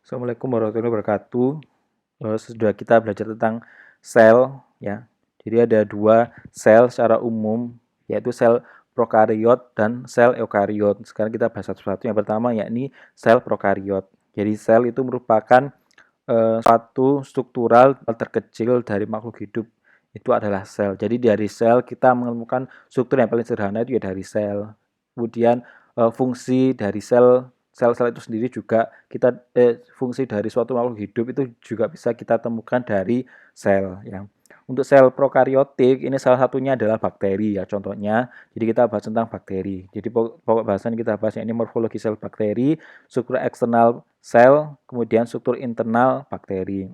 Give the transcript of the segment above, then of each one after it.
Assalamualaikum warahmatullahi wabarakatuh. Sudah kita belajar tentang sel, ya. Jadi ada dua sel secara umum, yaitu sel prokariot dan sel eukariot. Sekarang kita bahas satu-satu. Yang pertama yakni sel prokariot. Jadi sel itu merupakan suatu struktural terkecil dari makhluk hidup. Itu adalah sel. Jadi dari sel kita menemukan struktur yang paling sederhana itu ya dari sel. Kemudian fungsi dari sel-sel itu sendiri juga fungsi dari suatu makhluk hidup itu juga bisa kita temukan dari sel, ya. Untuk sel prokariotik ini salah satunya adalah bakteri, ya, contohnya. Jadi kita bahas tentang bakteri. Jadi pokok bahasan kita bahas ini morfologi sel bakteri, struktur eksternal sel, kemudian struktur internal bakteri.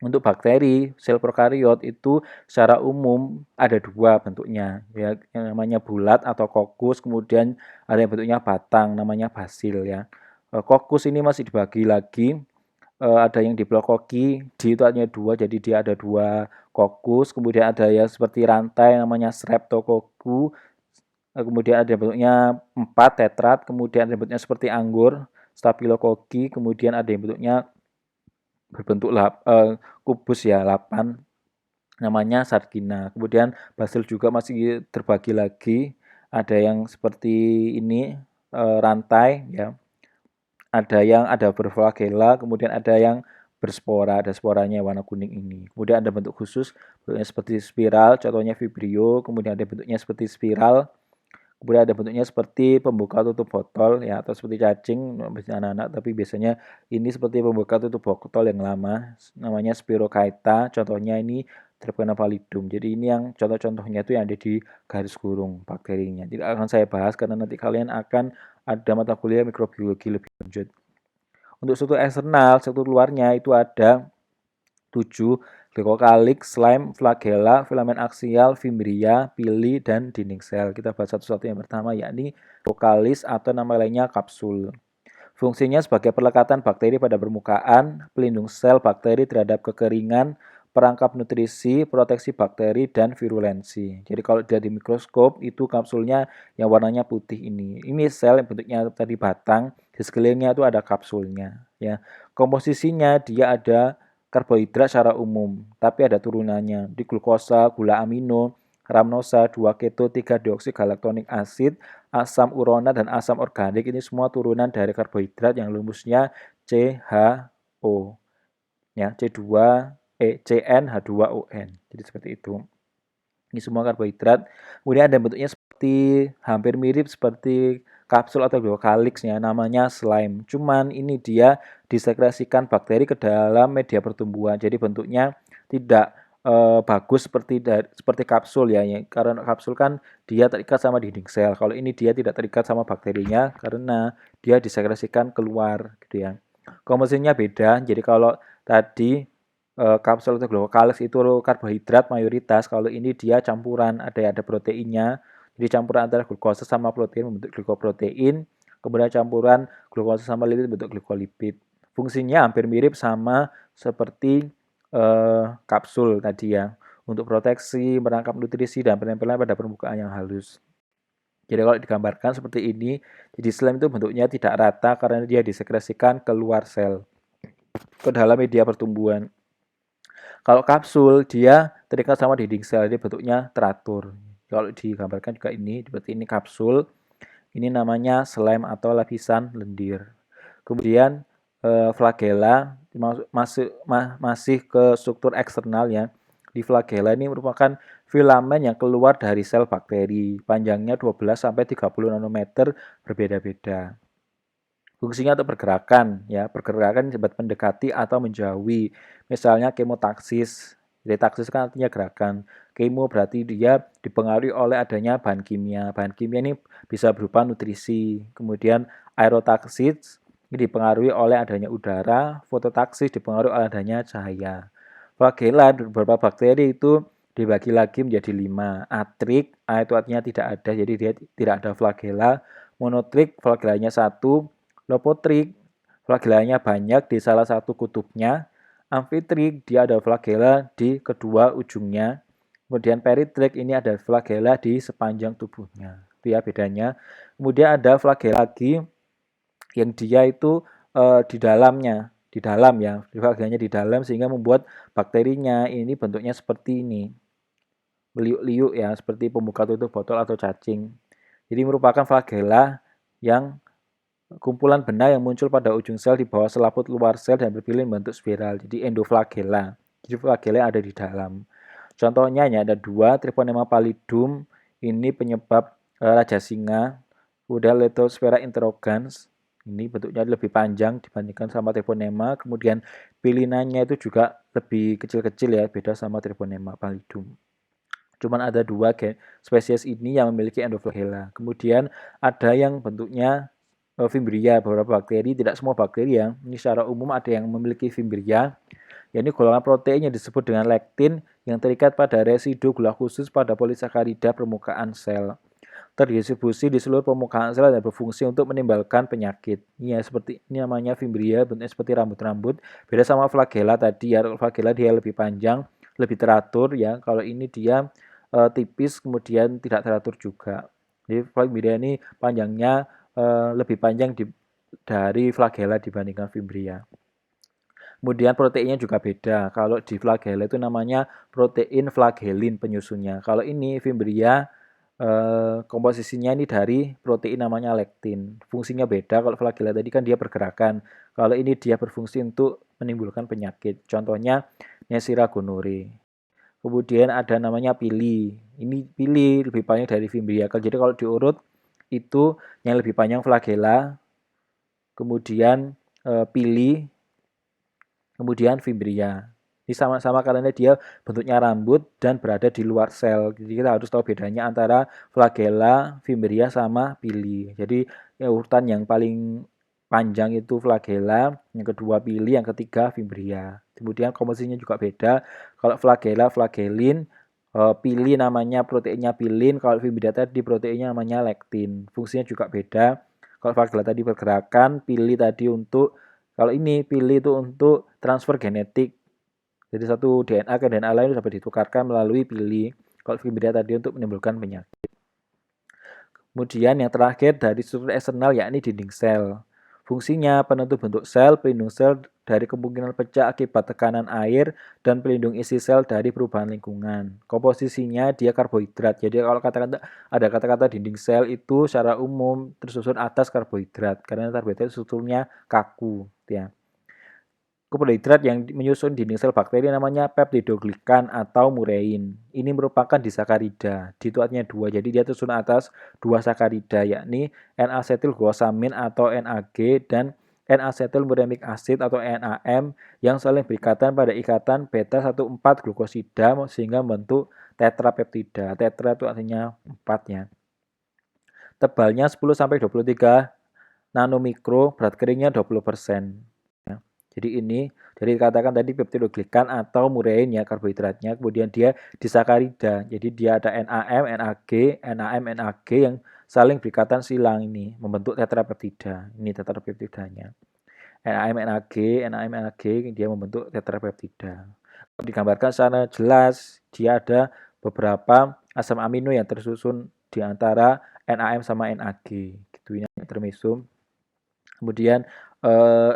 Untuk bakteri, sel prokariot itu secara umum ada dua bentuknya, ya, yang namanya bulat atau kokus, kemudian ada yang bentuknya batang, namanya basil, ya. Kokus ini masih dibagi lagi, ada yang diplokoki, di itu artinya dua, jadi dia ada dua kokus, kemudian ada yang seperti rantai namanya streptokoku, kemudian ada bentuknya 4 tetrat, kemudian ada bentuknya seperti anggur, stafilokoki, kemudian ada yang bentuknya berbentuk kubus, ya, 8, namanya sardina. Kemudian basil juga masih terbagi lagi, ada yang seperti ini, rantai, ya. Ada berflagela, kemudian ada yang berspora, ada sporanya warna kuning ini. Kemudian ada bentuk khusus, bentuknya seperti spiral, contohnya vibrio, kemudian ada bentuknya seperti spiral, kemudian ada bentuknya seperti pembuka tutup botol, ya, atau seperti cacing biasanya anak-anak, tapi biasanya ini seperti pembuka tutup botol yang lama, namanya spirochaeta, contohnya ini Treponema pallidum. Jadi ini yang contoh-contohnya itu yang ada di garis kurung bakterinya. Tidak akan saya bahas karena nanti kalian akan ada mata kuliah mikrobiologi lebih lanjut. Untuk struktur eksternal, struktur luarnya itu ada 7, glikokalik, slime, flagella, filamen aksial, fimbria, pili, dan dinding sel. Kita bahas satu-satu. Yang pertama yakni vokalis atau nama lainnya kapsul. Fungsinya sebagai pelekatan bakteri pada permukaan, pelindung sel bakteri terhadap kekeringan, perangkap nutrisi, proteksi bakteri, dan virulensi. Jadi kalau dari mikroskop itu kapsulnya yang warnanya putih ini. Ini sel yang bentuknya tadi batang, di sekelilingnya itu ada kapsulnya, ya. Komposisinya dia ada karbohidrat secara umum, tapi ada turunannya. Di glukosa, gula amino, ramnosa, 2 keto, 3 deoksigalaktonik asid, asam urona, dan asam organik. Ini semua turunan dari karbohidrat yang rumusnya CHO, ya, CnH2ON. Jadi seperti itu. Ini semua karbohidrat. Kemudian ada bentuknya seperti hampir mirip seperti kapsul atau glycocalyx, ya, namanya slime. Cuman ini dia disekresikan bakteri ke dalam media pertumbuhan. Jadi bentuknya tidak bagus seperti kapsul, ya, karena kapsul kan dia terikat sama dinding sel. Kalau ini dia tidak terikat sama bakterinya karena dia disekresikan keluar, gitu, ya. Komposisinya beda. Jadi kalau tadi kapsul atau glukocalyx itu karbohidrat mayoritas, kalau ini dia campuran, ada proteinnya. Jadi campuran antara glukosa sama protein membentuk glikoprotein, kemudian campuran glukosa sama lipid membentuk glikolipid. Fungsinya hampir mirip sama seperti kapsul tadi, ya, untuk proteksi, merangkap nutrisi, dan penempelan pada permukaan yang halus. Jadi kalau digambarkan seperti ini, jadi slime itu bentuknya tidak rata karena dia disekresikan keluar sel ke dalam media pertumbuhan. Kalau kapsul dia terikat sama dinding sel, jadi bentuknya teratur. Kalau digambarkan juga ini, seperti ini kapsul, ini namanya slime atau lapisan lendir. Kemudian flagella masih ke struktur eksternal, ya. Di flagella ini merupakan filamen yang keluar dari sel bakteri, panjangnya 12 sampai 30 nanometer, berbeda-beda. Fungsinya untuk pergerakan, ya, pergerakan dapat mendekati atau menjauhi. Misalnya kemotaksis. Jadi taksis kan artinya gerakan. Kemo berarti dia dipengaruhi oleh adanya bahan kimia. Bahan kimia ini bisa berupa nutrisi. Kemudian aerotaksis ini dipengaruhi oleh adanya udara. Fototaksis dipengaruhi oleh adanya cahaya. Flagella beberapa bakteri itu dibagi lagi menjadi 5. Atrik, A itu artinya tidak ada, jadi dia tidak ada flagella. Monotrik, flagellanya 1. Lopotrik, flagellanya banyak di salah satu kutubnya. Amfitrik, dia ada flagella di kedua ujungnya. Kemudian peritrik, ini ada flagella di sepanjang tubuhnya. Itu, ya, bedanya. Kemudian ada flagella lagi yang dia itu di dalamnya. di dalam ya, flagellanya di dalam sehingga membuat bakterinya ini bentuknya seperti ini, meliuk-liuk ya, seperti pembuka tutup botol atau cacing. Jadi merupakan flagella yang kumpulan benang yang muncul pada ujung sel di bawah selaput luar sel dan berpilih bentuk spiral. Jadi endoflagella. Jadi flagella ada di dalam. Contohnya hanya ada dua, Treponema pallidum, ini penyebab raja singa. Kemudian Lithosphaera interrogans, ini bentuknya lebih panjang dibandingkan sama Treponema. Kemudian pilinanya itu juga lebih kecil-kecil ya, beda sama Treponema pallidum. Cuman ada dua spesies ini yang memiliki endoflagella. Kemudian ada yang bentuknya Fimbria, beberapa bakteri, tidak semua bakteri ya. Ini secara umum ada yang memiliki Fimbria, yakni golongan protein yang disebut dengan lektin yang terikat pada residu gula khusus pada polisakarida permukaan sel. Terdistribusi di seluruh permukaan sel dan berfungsi untuk menimbulkan penyakit. Ini ya, seperti ini namanya Fimbria, bentuknya seperti rambut-rambut. Beda sama flagella tadi ya, flagella dia lebih panjang, lebih teratur ya. Kalau ini dia tipis kemudian tidak teratur juga. Jadi Fimbria ini panjangnya lebih panjang dari flagella dibandingkan Fimbria. Kemudian proteinnya juga beda. Kalau di flagella itu namanya protein flagellin penyusunnya. Kalau ini Fimbria komposisinya ini dari protein namanya lektin. Fungsinya beda. Kalau flagella tadi kan dia pergerakan. Kalau ini dia berfungsi untuk menimbulkan penyakit. Contohnya Neisseria gonorrhoeae. Kemudian ada namanya pili. Ini pili lebih panjang dari Fimbria. Jadi kalau diurut itu yang lebih panjang flagella, kemudian pili, kemudian Fimbria. Ini sama-sama karena dia bentuknya rambut dan berada di luar sel. Jadi kita harus tahu bedanya antara flagella, Fimbria sama pili. Jadi ya, urutan yang paling panjang itu flagella, yang kedua pili, yang ketiga Fimbria. Kemudian komposisinya juga beda. Kalau flagella, flagellin, pili namanya proteinnya pilin, kalau Fimbria tadi proteinnya namanya lektin. Fungsinya juga beda. Kalau flagella tadi pergerakan, pili tadi untuk, kalau ini pili itu untuk transfer genetik. Jadi satu DNA ke DNA lain dapat ditukarkan melalui pili. Kalau Fimbria tadi untuk menimbulkan penyakit. Kemudian yang terakhir dari struktur eksternal yakni dinding sel. Fungsinya penentu bentuk sel, pelindung sel dari kemungkinan pecah akibat tekanan air, dan pelindung isi sel dari perubahan lingkungan. Komposisinya dia karbohidrat. Jadi kalau ada kata-kata dinding sel itu secara umum tersusun atas karbohidrat. Karena karbohidrat strukturnya kaku. Ya. Karbohidrat yang menyusun dinding sel bakteri namanya peptidoglikan atau murein. Ini merupakan disakarida. Dituatnya dua, jadi dia tersusun atas dua sakarida, yakni N-asetilglukosamin atau NAG dan N-asetilmuremic acid atau NAM yang saling berikatan pada ikatan beta 14 glukosida sehingga membentuk tetrapeptida. Tetra itu artinya 4 ya. Tebalnya 10-23 nanomikro, berat keringnya 20%. Jadi ini, jadi dikatakan tadi peptidoglikan atau murein ya karbohidratnya, kemudian dia disakarida. Jadi dia ada NAM, NAG, NAM, NAG yang saling berikatan silang ini, membentuk tetrapeptida. Ini tetrapeptidanya. NAM, NAG, NAM, NAG, dia membentuk tetrapeptida. Digambarkan secara jelas, dia ada beberapa asam amino yang tersusun di antara NAM sama NAG. Gitu ini termesum. Kemudian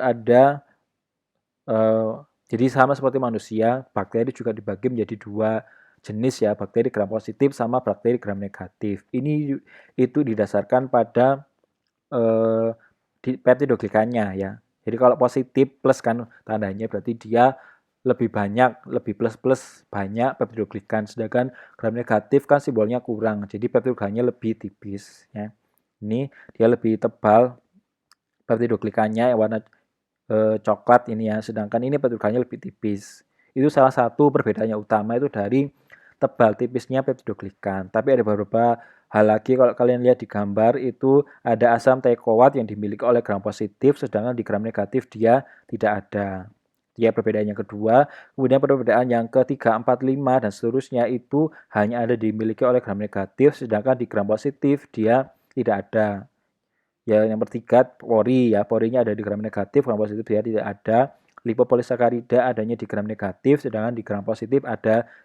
ada jadi sama seperti manusia, bakteri juga dibagi menjadi dua jenis ya, bakteri gram positif sama bakteri gram negatif. Ini itu didasarkan pada peptidoglikannya ya. Jadi kalau positif plus kan tandanya berarti dia lebih banyak, lebih plus banyak peptidoglikan. Sedangkan gram negatif kan simbolnya kurang, jadi peptidoglikannya lebih tipis ya. Ini dia lebih tebal peptidoglikannya yang warna coklat ini ya, sedangkan ini peptidoglikannya lebih tipis. Itu salah satu perbedaannya utama itu dari tebal tipisnya peptidoglikan. Tapi ada beberapa hal lagi, kalau kalian lihat di gambar itu ada asam teikoat yang dimiliki oleh gram positif, sedangkan di gram negatif dia tidak ada. Ya, perbedaan yang kedua. Kemudian perbedaan yang ketiga, 4, 5 dan seterusnya itu hanya ada dimiliki oleh gram negatif, sedangkan di gram positif dia tidak ada. Ya, yang bertiga pori ya, porinya ada di gram negatif, gram positif dia tidak ada. Lipopolisakarida adanya di gram negatif, sedangkan di gram positif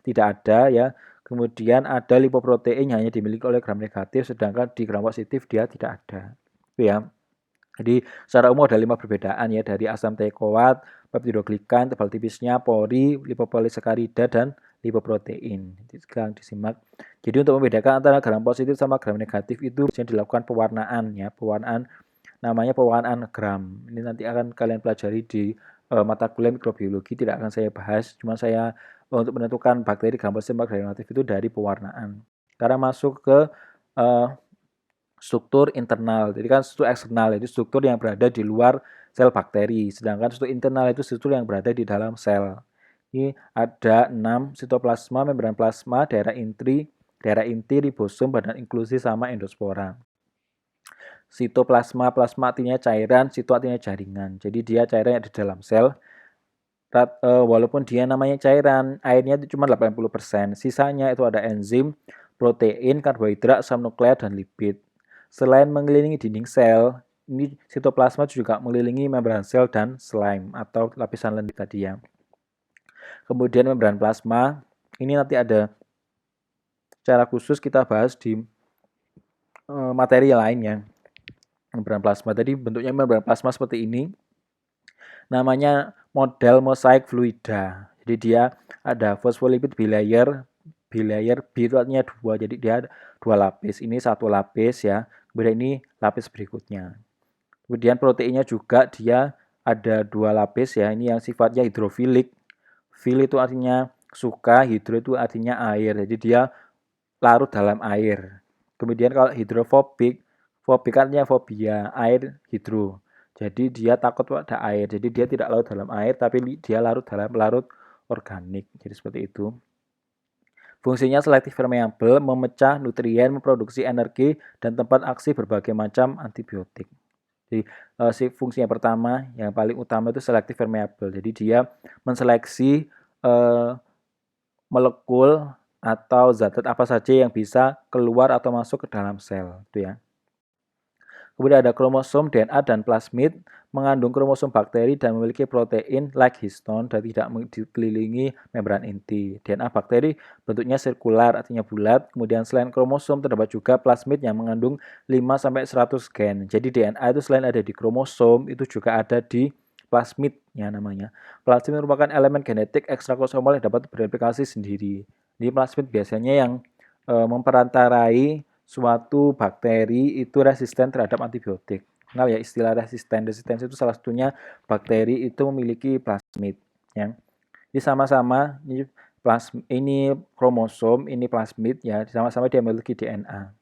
tidak ada ya. Kemudian ada lipoprotein hanya dimiliki oleh gram negatif, sedangkan di gram positif dia tidak ada. Itu ya. Jadi secara umum ada 5 perbedaan ya, dari asam teikoat, peptidoglikan, tebal tipisnya, pori, lipopolisakarida, dan lipoprotein. Sekarang disimak. Jadi untuk membedakan antara gram positif sama gram negatif itu biasanya dilakukan pewarnaan ya, pewarnaan namanya pewarnaan gram. Ini nanti akan kalian pelajari di mata kuliah mikrobiologi, tidak akan saya bahas, cuma saya untuk menentukan bakteri gram positif sama gram negatif itu dari pewarnaan. Sekarang masuk ke struktur internal. Jadi kan struktur eksternal itu struktur yang berada di luar sel bakteri, sedangkan struktur internal itu struktur yang berada di dalam sel. Ini ada 6 sitoplasma, membran plasma, daerah inti, ribosom, badan inklusi, sama endospora. Sitoplasma, plasma artinya cairan, sito artinya jaringan. Jadi dia cairan yang di dalam sel. Walaupun dia namanya cairan, airnya itu cuma 80%. Sisanya itu ada enzim, protein, karbohidrat, asam nukleat, dan lipid. Selain mengelilingi dinding sel, ini sitoplasma juga mengelilingi membran sel dan slime atau lapisan lendir tadi ya. Kemudian membran plasma, ini nanti ada cara khusus kita bahas di materi lainnya. Membran plasma tadi bentuknya membran plasma seperti ini. Namanya model mosaik fluida. Jadi dia ada fosfolipid bilayer, bilayer B itu artinya 2, jadi dia 2 lapis. Ini 1 lapis ya. Kemudian ini lapis berikutnya. Kemudian proteinnya juga dia ada 2 lapis ya. Ini yang sifatnya hidrofilik. Fil itu artinya suka, hidro itu artinya air. Jadi dia larut dalam air. Kemudian kalau hidrofobik, fobik artinya fobia, air, hidro. Jadi dia takut pada air. Jadi dia tidak larut dalam air, tapi dia larut dalam larut organik. Jadi seperti itu. Fungsinya selektif permeabel, memecah nutrien, memproduksi energi, dan tempat aksi berbagai macam antibiotik. Jadi fungsinya pertama, yang paling utama itu selektif permeabel. Jadi dia menseleksi molekul atau zat apa saja yang bisa keluar atau masuk ke dalam sel, itu ya. Kemudian ada kromosom DNA dan plasmid, mengandung kromosom bakteri dan memiliki protein like histone dan tidak dikelilingi membran inti. DNA bakteri bentuknya sirkular, artinya bulat. Kemudian selain kromosom terdapat juga plasmid yang mengandung 5-100 gen. Jadi DNA itu selain ada di kromosom, itu juga ada di plasmid ya namanya. Plasmid merupakan elemen genetik ekstrakromosomal yang dapat bereplikasi sendiri. Di plasmid biasanya yang memperantarai suatu bakteri itu resisten terhadap antibiotik. Kenal ya istilah resisten. Resistensi itu salah satunya bakteri itu memiliki plasmid. Ya. Jadi sama-sama ini kromosom, ini plasmid ya, sama-sama dia memiliki DNA.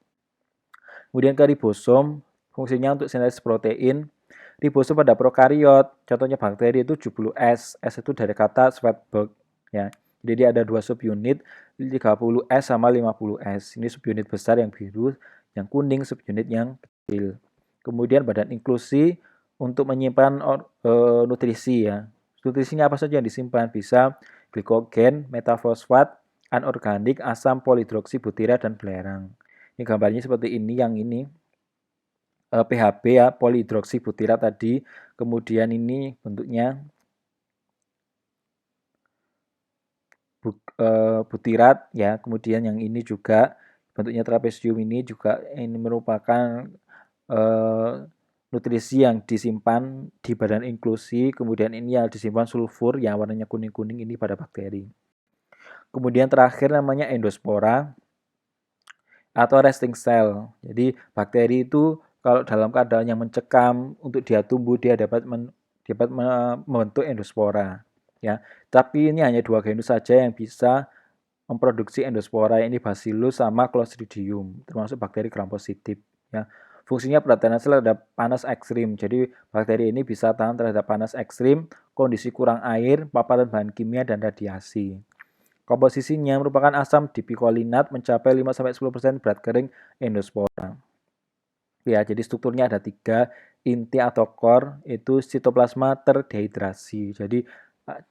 Kemudian ke ribosom, fungsinya untuk sintesis protein. Ribosom pada prokariot, contohnya bakteri itu 70S. S itu dari kata Svedberg ya. Jadi ada 2 subunit, 30S sama 50S. Ini subunit besar yang biru, yang kuning subunit yang kecil. Kemudian badan inklusi untuk menyimpan nutrisi ya. Nutrisinya apa saja yang disimpan? Bisa glikogen, metafosfat, anorganik, asam polihidroksibutirat, dan belerang. Ini gambarnya seperti ini, yang ini PHB ya, polihidroksibutirat tadi. Kemudian ini bentuknya butirat ya, kemudian yang ini juga bentuknya trapesium, ini juga ini merupakan nutrisi yang disimpan di badan inklusi. Kemudian ini yang disimpan sulfur yang warnanya kuning-kuning, ini pada bakteri. Kemudian terakhir namanya endospora atau resting cell. Jadi bakteri itu kalau dalam keadaan yang mencekam, untuk dia tumbuh dia dapat membentuk endospora ya. Tapi ini hanya 2 genus saja yang bisa memproduksi endospora, ini Bacillus sama Clostridium, termasuk bakteri gram positif ya. Fungsinya pertahanan sel terhadap panas ekstrim. Jadi bakteri ini bisa tahan terhadap panas ekstrim, kondisi kurang air, paparan bahan kimia, dan radiasi. Komposisinya merupakan asam dipikolinat mencapai 5-10% berat kering endospora. Ya, jadi strukturnya ada 3, inti atau core itu sitoplasma terdehidrasi. Jadi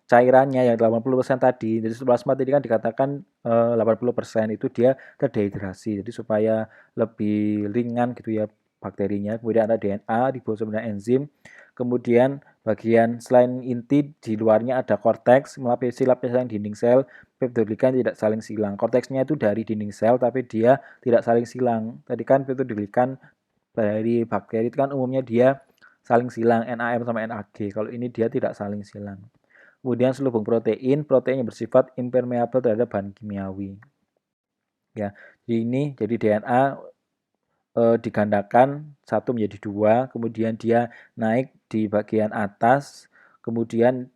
cairannya yang 80% tadi, jadi sitoplasma tadi kan dikatakan 80% itu dia terdehidrasi. Jadi supaya lebih ringan gitu ya bakterinya. Kemudian ada DNA, ribosom, dan enzim. Kemudian bagian selain inti di luarnya ada korteks melapisi lapisan dinding sel. Peptidoglikan tidak saling silang. Korteksnya itu dari dinding sel tapi dia tidak saling silang. Tadi kan peptidoglikan dari bakteri itu kan umumnya dia saling silang NAM sama NAG. Kalau ini dia tidak saling silang. Kemudian selubung protein, proteinnya bersifat impermeable terhadap bahan kimiawi. Ya, jadi DNA digandakan satu menjadi dua, kemudian dia naik di bagian atas, kemudian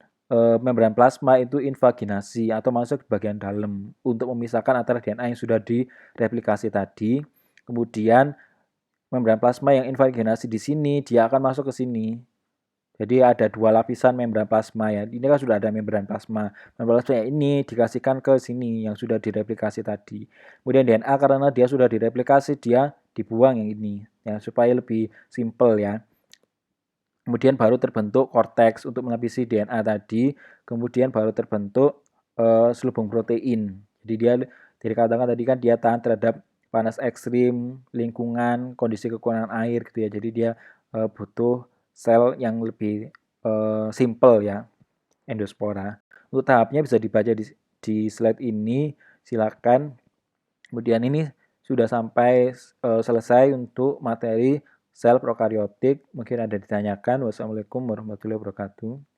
membran plasma itu invaginasi atau masuk ke bagian dalam untuk memisahkan antara DNA yang sudah direplikasi tadi. Kemudian membran plasma yang invaginasi di sini dia akan masuk ke sini. Jadi ada dua lapisan membran plasma ya. Ini kan sudah ada membran plasma. Membran plasma ini dikasihkan ke sini yang sudah direplikasi tadi. Kemudian DNA karena dia sudah direplikasi dia dibuang yang ini ya supaya lebih simple ya. Kemudian baru terbentuk korteks untuk melapisi DNA tadi. Kemudian baru terbentuk selubung protein. Jadi dia dikatakan tadi kan dia tahan terhadap panas ekstrim, lingkungan, kondisi kekurangan air gitu ya. Jadi dia butuh sel yang lebih simple ya, endospora. Untuk tahapnya bisa dibaca di slide ini, silakan. Kemudian ini sudah sampai selesai untuk materi sel prokaryotik. Mungkin ada ditanyakan. Wassalamualaikum warahmatullahi wabarakatuh.